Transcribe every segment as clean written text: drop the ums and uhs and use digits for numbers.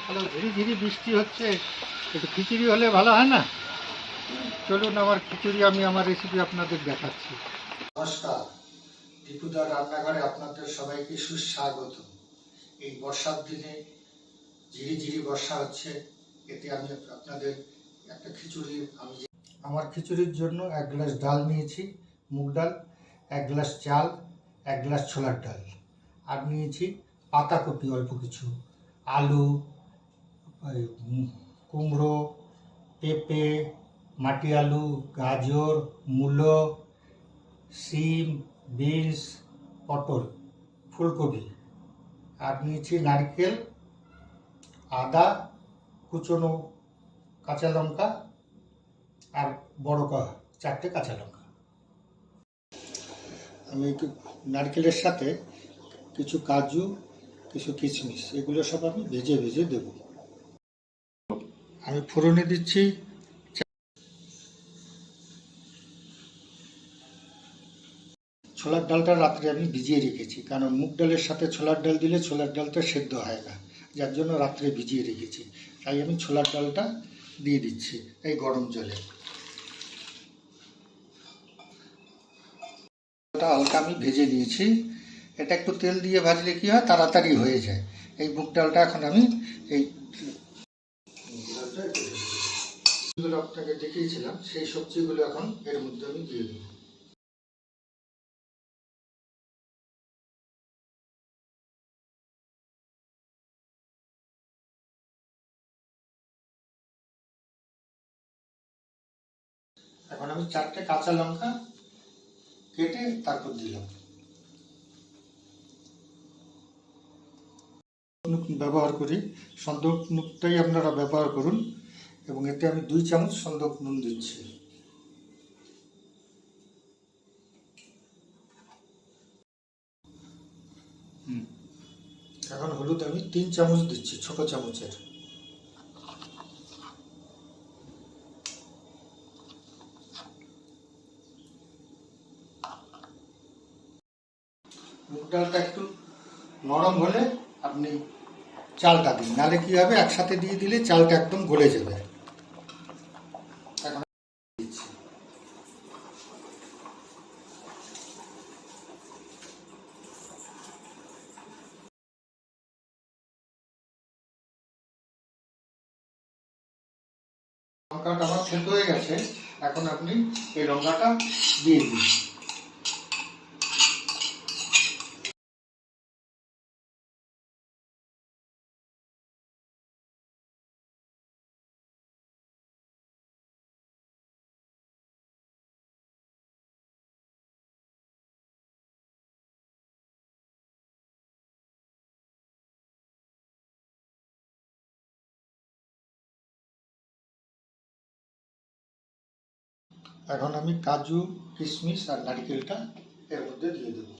ভালো ঝিরি ঝিরি বৃষ্টি হচ্ছে, একটু খিচুড়ি হলে ভালো হয় না? চলুন আমার খিচুড়ি, আমি আমার রেসিপি আপনাদের দেখাচ্ছি। নমস্কার, দীপুদার রান্নাঘরে আপনাদের সবাইকে সুস্বাগত। এই বর্ষার দিনে ঝিরি ঝিরি বর্ষা হচ্ছে, এতে আমি আপনাদের একটা খিচুড়ি আমার খিচুড়ির জন্য 1 গ্লাস ডাল নিয়েছি, মুগ ডাল, 1 গ্লাস চাল, 1 গ্লাস ছোলার ডাল, আর নিয়েছি পাতাকপি অল্প কিছু, আলু, কুমড়ো, পেঁপে, মাটি আলু, গাজর, মূলো, সিম, বিনস, পটল, ফুলকপি, আর নিয়েছি নারকেল, আদা, কুচনো কাঁচা লঙ্কা, আর বড় 4টে কাঁচা লঙ্কা। আমি একটু নারকেলের সাথে কিছু কাজু, কিছু কিশমিশ, এগুলো সব আমি ভেজে ভেজে দেব। আমি ফোড়নে দিচ্ছি ছোলার ডালটা। রাত্রে আমি ভিজিয়ে রেখেছি, কারণ মুগ ডালের সাথে ছোলার ডাল দিলে ছোলার ডালটা সেদ্ধ হয় না, যার জন্য রাত্রে ভিজিয়ে রেখেছি। তাই আমি ছোলার ডালটা দিয়ে দিচ্ছি এই গরম জলে। হালকা আমি ভেজে নিয়েছি। এটা একটু তেল দিয়ে ভাজলে কি হয়, তাড়াতাড়ি হয়ে যায়। এই মুগ ডালটা এখন আমি এই আপনাকে দেখিয়েছিলাম, সেই সবজিগুলো এখন এর মধ্যে আমি দিয়ে দেবো। এখন আমি 4টে কাঁচা লঙ্কা কেটে তারপর দিলাম। ব্যবহার করি, সন্দক নুনটাই আপনারা ব্যবহার করুন, এবং এতে আমি 2 চামচ সন্দক নুন দিচ্ছি। এখন হলুদ আমি 3 চামচ দিচ্ছি, ছোট চামচের। মুগ ডালটা একটু নরম হলে আপনি চালটা দিন, নাহলে কি হবে, একসাথে দিয়ে দিলে চালটা একদম গলে যাবে। এখন দিচ্ছি লঙ্কাটা আমার সেদ্ধ হয়ে গেছে। এখন আপনি এই লঙ্কাটা দিয়ে দিন। এখন আমি কাজু, কিশমিশ আর নারকেলটা এর মধ্যে দিয়ে দেবো।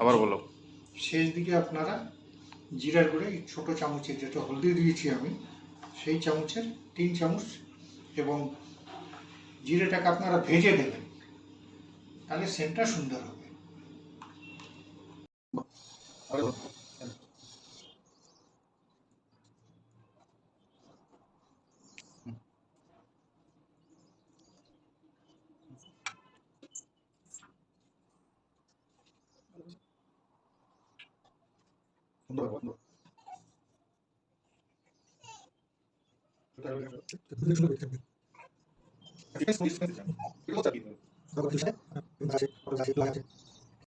আবার বলো। শেষ দিকে আপনারা জিরার গুঁড়ো, ছোট চামচের, যেটা হলদি দিয়েছি আমি, সেই চামচের 3 চামচ, এবং জিরেটাকে আপনারা ভেজে দেবেন, তাহলে সেন্টটা সুন্দর হবে।